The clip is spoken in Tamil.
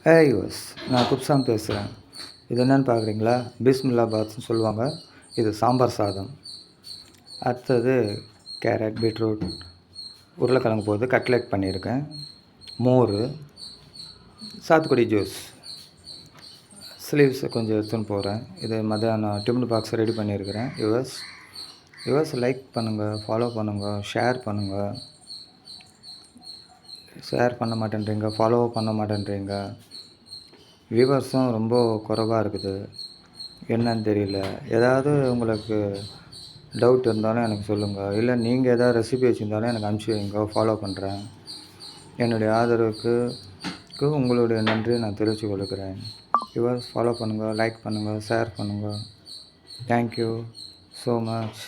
யூஎஸ் நான் குப்சாங் பேசுகிறேன். இது என்னென்னு பார்க்குறீங்களா? பிஸ்மில்லாபாத்னு சொல்லுவாங்க. இது சாம்பார் சாதம். அடுத்தது கேரட், பீட்ரூட், உருளைக்கிழங்கு போட்டு கட்லெட் பண்ணியிருக்கேன். மோர், சாத்துக்குடி ஜூஸ், ஸ்லீவ்ஸை கொஞ்சம் எடுத்துன்னு போகிறேன். இது மத்தியானம் டிஃபன் பாக்ஸ் ரெடி பண்ணியிருக்கிறேன். யூஎஸ் லைக் பண்ணுங்கள், ஃபாலோ பண்ணுங்கள், ஷேர் பண்ணுங்கள். ஷேர் பண்ண மாட்டேன்றீங்க, ஃபாலோ பண்ண மாட்டேன்றீங்க. வியூவர்ஸும் ரொம்ப குறைவாக இருக்குது. என்னன்னு தெரியல. ஏதாவது உங்களுக்கு டவுட் இருந்தாலும் எனக்கு சொல்லுங்கள். இல்லை நீங்கள் எதாவது ரெசிபி வச்சுருந்தாலும் எனக்கு அனுப்பிச்சி வைங்க, ஃபாலோ பண்ணுறேன். என்னுடைய ஆதரவுக்கு உங்களுடைய நன்றியை நான் தெரிவித்துக் கொள்கிறேன். வியூவர்ஸ் ஃபாலோ பண்ணுங்கள், லைக் பண்ணுங்கள், ஷேர் பண்ணுங்கள். Thank you so much.